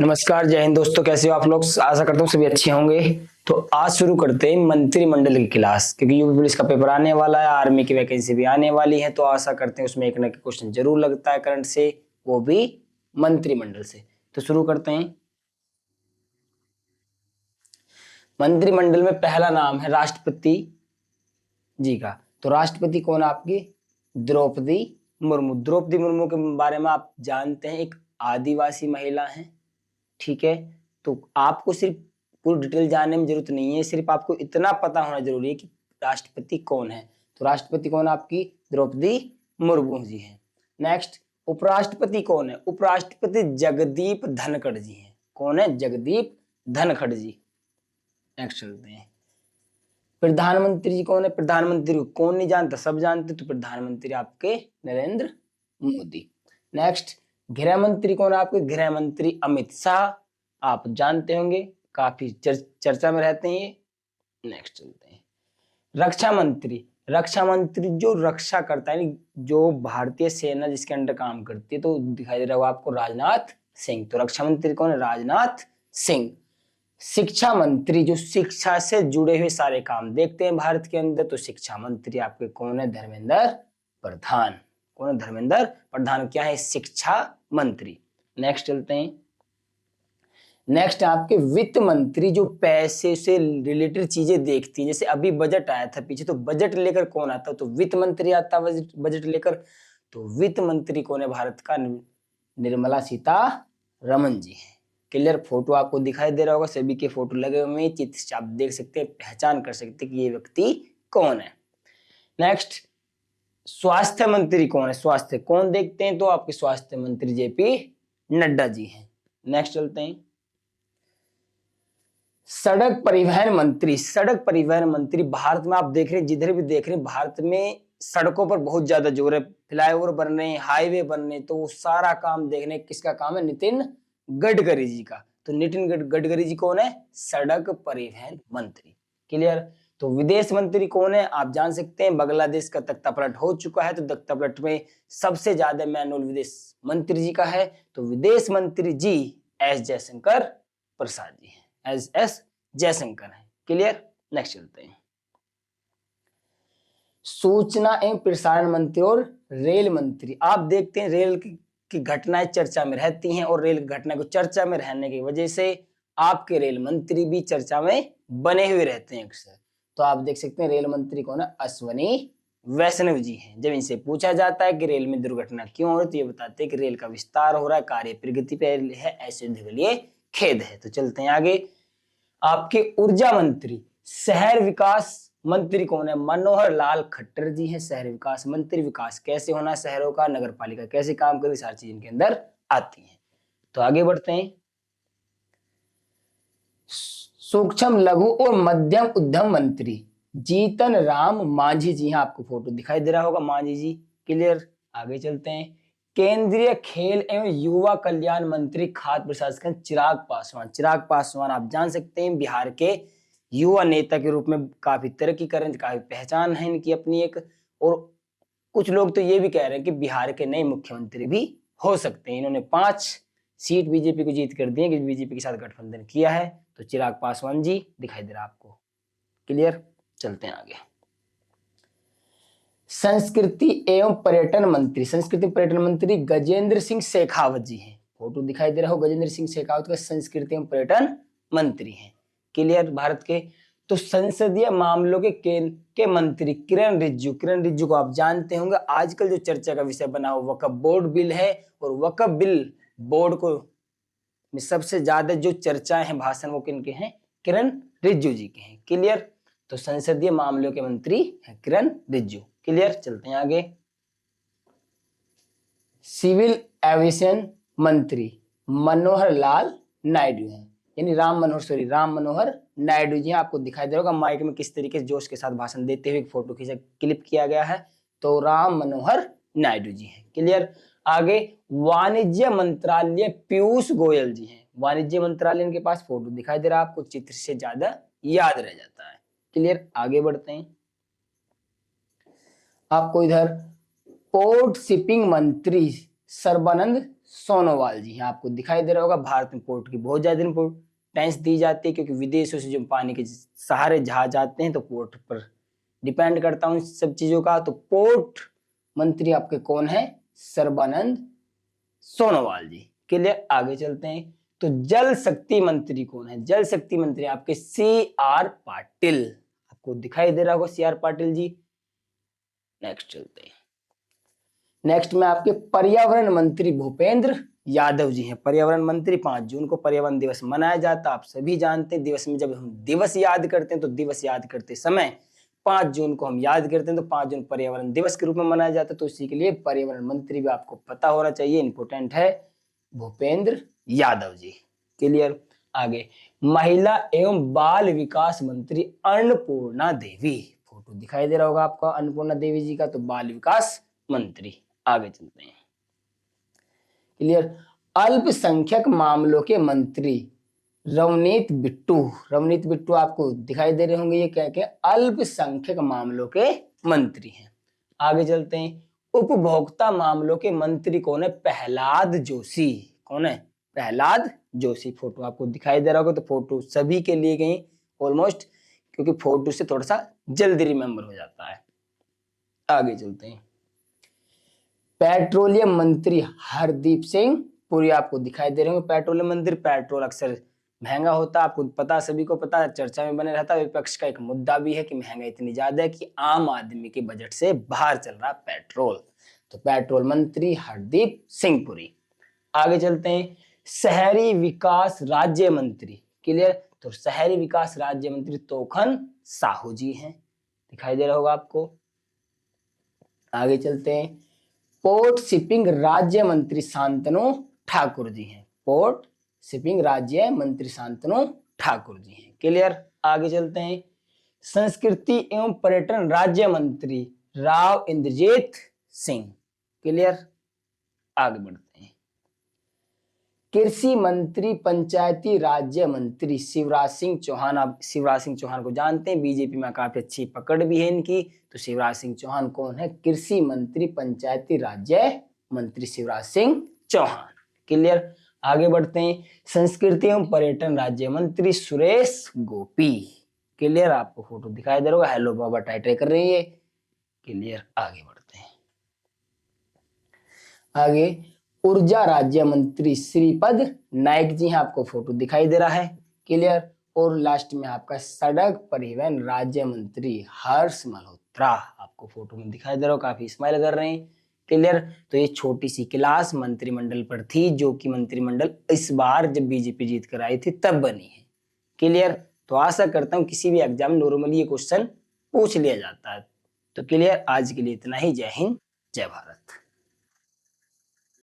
नमस्कार, जय हिंद दोस्तों। कैसे हो आप लोग? आशा करता हूँ सभी अच्छे होंगे। तो आज शुरू करते हैं मंत्रिमंडल की क्लास, क्योंकि यूपी पुलिस का पेपर आने वाला है, आर्मी की वैकेंसी भी आने वाली है। तो आशा करते हैं उसमें एक ना एक क्वेश्चन जरूर लगता है करंट से, वो भी मंत्रिमंडल से। तो शुरू करते हैं। मंत्रिमंडल में पहला नाम है राष्ट्रपति जी का। तो राष्ट्रपति कौन है आपकी? द्रौपदी मुर्मू। द्रौपदी मुर्मू के बारे में आप जानते हैं, एक आदिवासी महिला है। ठीक है। तो आपको सिर्फ पूरी डिटेल जानने में जरूरत नहीं है, सिर्फ आपको इतना पता होना जरूरी है कि राष्ट्रपति कौन है। तो राष्ट्रपति कौन है आपकी? द्रौपदी मुर्मू जी है। नेक्स्ट, उपराष्ट्रपति कौन है? उपराष्ट्रपति जगदीप धनखड़ जी हैं। कौन है? जगदीप धनखड़ जी। नेक्स्ट चलते हैं। प्रधानमंत्री जी कौन है? प्रधानमंत्री को कौन नहीं जानता? सब जानते। तो प्रधानमंत्री आपके नरेंद्र मोदी। नेक्स्ट, गृह मंत्री कौन है आपके? गृह मंत्री अमित शाह। आप जानते होंगे, काफी चर्चा में रहते हैं ये। नेक्स्ट चलते हैं। रक्षा मंत्री जो रक्षा करता है, जो भारतीय सेना जिसके अंडर काम करती है, तो दिखाई दे रहा होगा आपको राजनाथ सिंह। तो रक्षा मंत्री कौन है? राजनाथ सिंह। शिक्षा मंत्री जो शिक्षा से जुड़े हुए सारे काम देखते हैं भारत के अंदर, तो शिक्षा मंत्री आपके कौन है? धर्मेंद्र प्रधान। कौन है? धर्मेंद्र प्रधान क्या है? शिक्षा मंत्री। नेक्स्ट चलते हैं। नेक्स्ट आपके वित्त मंत्री जो पैसे से रिलेटेड चीजें देखती है, जैसे अभी बजट आया था पीछे, तो बजट लेकर कौन आता है? तो वित्त मंत्री आता है बजट लेकर। तो वित्त मंत्री कौन है भारत का? निर्मला सीतारमण जी है। क्लियर? फोटो आपको दिखाई दे रहा होगा, सभी के फोटो लगे हुए हैं, चित्र से आप देख सकते हैं, पहचान कर सकते हैं कि ये व्यक्ति कौन है। नेक्स्ट, स्वास्थ्य मंत्री कौन है? स्वास्थ्य कौन देखते हैं? तो आपके स्वास्थ्य मंत्री जेपी नड्डा जी हैं। नेक्स्ट चलते हैं। सड़क परिवहन मंत्री भारत में आप देख रहे हैं, जिधर भी देख रहे हैं, भारत में सड़कों पर बहुत ज्यादा जोर है। फ्लाईओवर बन रहे हैं, हाईवे बन रहे हैं, तो वो सारा काम देखने किसका काम है? नितिन गडकरी जी का। तो नितिन गडकरी जी कौन है? सड़क परिवहन मंत्री। क्लियर? तो विदेश मंत्री कौन है? आप जान सकते हैं, बांग्लादेश का तख्ता पलट हो चुका है, तो तख्ता पलट में सबसे ज्यादा मैनुअल विदेश मंत्री जी का है। तो विदेश मंत्री जी एस जयशंकर प्रसाद जी हैं। एस जयशंकर है। क्लियर? नेक्स्ट चलते हैं। सूचना एवं प्रसारण मंत्री और रेल मंत्री, आप देखते हैं रेल की घटनाएं चर्चा में रहती हैं, और रेल घटना को चर्चा में रहने की वजह से आपके रेल मंत्री भी चर्चा में बने हुए रहते हैं अक्सर। तो आप देख सकते हैं रेल मंत्री कौन है? अश्वनी वैष्णव जी हैं। जब इनसे पूछा जाता है कि रेल में दुर्घटना क्यों हो रही, तो ये बताते हैं कि रेल का विस्तार हो रहा है, कार्य प्रगति पे है, ऐसे के लिए खेद है। तो चलते हैं आगे। आपके ऊर्जा मंत्री, शहर विकास मंत्री कौन है? मनोहर लाल खट्टर जी हैं। शहर विकास मंत्री, विकास कैसे होना है शहरों का, नगर पालिका कैसे काम करती, सारी चीज इनके अंदर आती हैं। तो आगे बढ़ते हैं। सूक्ष्म लघु और मध्यम उद्यम मंत्री जीतन राम मांझी जी हैं। आपको फोटो दिखाई दे रहा होगा, मांझी जी। क्लियर? आगे चलते हैं। केंद्रीय खेल एवं युवा कल्याण मंत्री खाद्य प्रसंस्करण चिराग पासवान। चिराग पासवान आप जान सकते हैं, बिहार के युवा नेता के रूप में काफी तरक्की कर रहे हैं, काफी पहचान है इनकी अपनी एक। और कुछ लोग तो ये भी कह रहे हैं कि बिहार के नए मुख्यमंत्री भी हो सकते हैं। इन्होंने 5 सीट बीजेपी को जीत कर दी है, कि बीजेपी के साथ गठबंधन किया है। तो चिराग पासवान जी दिखाई दे रहा आपको। क्लियर? चलते हैं आगे। संस्कृति एवं पर्यटन मंत्री गजेंद्र सिंह शेखावत जी हैं। फोटो दिखाई दे रहा हो, गजेंद्र सिंह शेखावत का संस्कृति एवं पर्यटन मंत्री हैं। क्लियर? भारत के। तो संसदीय मामलों के मंत्री किरण रिजिजू को आप जानते होंगे, आजकल जो चर्चा का विषय बना हुआ वक्फ बोर्ड बिल है, और वक्फ बिल बोर्ड को में सबसे ज्यादा जो चर्चाएं हैं, भाषण, वो किनके हैं? किरण रिजिजू जी के हैं। क्लियर? तो संसदीय मामलों के मंत्री है किरण रिजिजू। क्लियर? चलते हैं आगे। सिविल एविएशन मंत्री मनोहर लाल नायडू हैं, यानी राम मनोहर नायडू जी। आपको दिखाई दे होगा माइक में किस तरीके से जोश के साथ भाषण देते हुए फोटो खींचा क्लिप किया गया है। तो राम मनोहर नायडू जी हैं। क्लियर? आगे वाणिज्य मंत्रालय पीयूष गोयल जी हैं। वाणिज्य मंत्रालय इनके पास फोटो दिखाई दे रहा है आपको, चित्र से ज्यादा याद रह जाता है। क्लियर? आगे बढ़ते हैं। आपको इधर पोर्ट शिपिंग मंत्री सर्बानंद सोनोवाल जी हैं। आपको दिखाई दे रहा होगा भारत में पोर्ट की बहुत ज्यादा इंपोर्टेंस दी जाती है, क्योंकि विदेशों से जो पानी के सहारे जहाज आते हैं तो पोर्ट पर डिपेंड करता हूँ सब चीजों का। तो पोर्ट मंत्री आपके कौन है? सर्बानंद सोनोवाल जी। क्लियर, आगे चलते हैं। तो जल शक्ति मंत्री कौन है? जल शक्ति मंत्री आपके CR पाटिल। आपको दिखाई दे रहा होगा CR पाटिल जी। नेक्स्ट चलते हैं। नेक्स्ट में आपके पर्यावरण मंत्री भूपेंद्र यादव जी हैं। पर्यावरण मंत्री, 5 जून को पर्यावरण दिवस मनाया जाता है, आप सभी जानते हैं। दिवस में जब हम दिवस याद करते हैं तो दिवस याद करते समय 5 जून को हम याद करते हैं, तो 5 जून पर्यावरण दिवस के रूप में मनाया जाता है। तो इसी के लिए पर्यावरण मंत्री भी आपको पता होना चाहिए, इंपोर्टेंट है, भूपेंद्र यादव जी। क्लियर, आगे महिला एवं बाल विकास मंत्री अन्नपूर्णा देवी। फोटो दिखाई दे रहा होगा आपका अन्नपूर्णा देवी जी का, तो बाल विकास मंत्री। आगे चलते हैं। क्लियर, अल्पसंख्यक मामलों के मंत्री रवनीत बिट्टू। रवनीत बिट्टू आपको दिखाई दे रहे होंगे, ये क्या क्या अल्पसंख्यक मामलों के मंत्री हैं। आगे चलते हैं। उपभोक्ता मामलों के मंत्री कौन है? प्रहलाद जोशी। कौन है? प्रहलाद जोशी। फोटो आपको दिखाई दे रहा होगा, तो फोटो सभी के लिए गई ऑलमोस्ट, क्योंकि फोटो से थोड़ा सा जल्दी रिमेंबर हो जाता है। आगे चलते हैं। पेट्रोलियम मंत्री हरदीप सिंह पुरी। आपको दिखाई दे रहे होंगे पेट्रोलियम मंत्री। पेट्रोल अक्सर महंगा होता है, आपको पता, सभी को पता है, चर्चा में बने रहता है। विपक्ष का एक मुद्दा भी है कि महंगाई इतनी ज्यादा है कि आम आदमी के बजट से बाहर चल रहा पेट्रोल। तो पेट्रोल मंत्री हरदीप सिंह पुरी। आगे चलते हैं। शहरी विकास राज्य मंत्री। क्लियर, तो शहरी विकास राज्य मंत्री तोखन साहू जी हैं। दिखाई दे रहा होगा आपको। आगे चलते हैं। पोर्ट शिपिंग राज्य मंत्री शांतनु ठाकुर जी हैं। पोर्ट शिपिंग राज्य मंत्री शांतनु ठाकुर जी हैं। क्लियर, आगे चलते हैं। संस्कृति एवं पर्यटन राज्य मंत्री राव इंद्रजीत सिंह। क्लियर, आगे बढ़ते हैं। कृषि मंत्री पंचायती राज्य मंत्री शिवराज सिंह चौहान। आप शिवराज सिंह चौहान को जानते हैं, बीजेपी में काफी अच्छी पकड़ भी है इनकी। तो शिवराज सिंह चौहान कौन है? कृषि मंत्री पंचायती राज्य मंत्री शिवराज सिंह चौहान। क्लियर, आगे बढ़ते हैं। संस्कृति एवं पर्यटन राज्य मंत्री सुरेश गोपी। क्लियर, आपको फोटो दिखाई दे रहा होगा, हेलो बाबा टाइटल कर रही है। क्लियर, आगे बढ़ते हैं। आगे ऊर्जा राज्य मंत्री श्रीपद नायक जी हैं। आपको फोटो दिखाई दे रहा है। क्लियर, और लास्ट में आपका सड़क परिवहन राज्य मंत्री हर्ष मल्होत्रा। आपको फोटो में दिखाई दे रहा हो, काफी स्माइल कर रहे हैं। क्लियर, तो ये छोटी सी क्लास मंत्रिमंडल पर थी, जो कि मंत्रिमंडल इस बार जब बीजेपी जीत कर आई थी तब बनी है। क्लियर, तो आशा करता हूं किसी भी एग्जाम में नॉर्मली ये क्वेश्चन पूछ लिया जाता है। तो क्लियर, आज के लिए इतना ही। जय हिंद, जय भारत।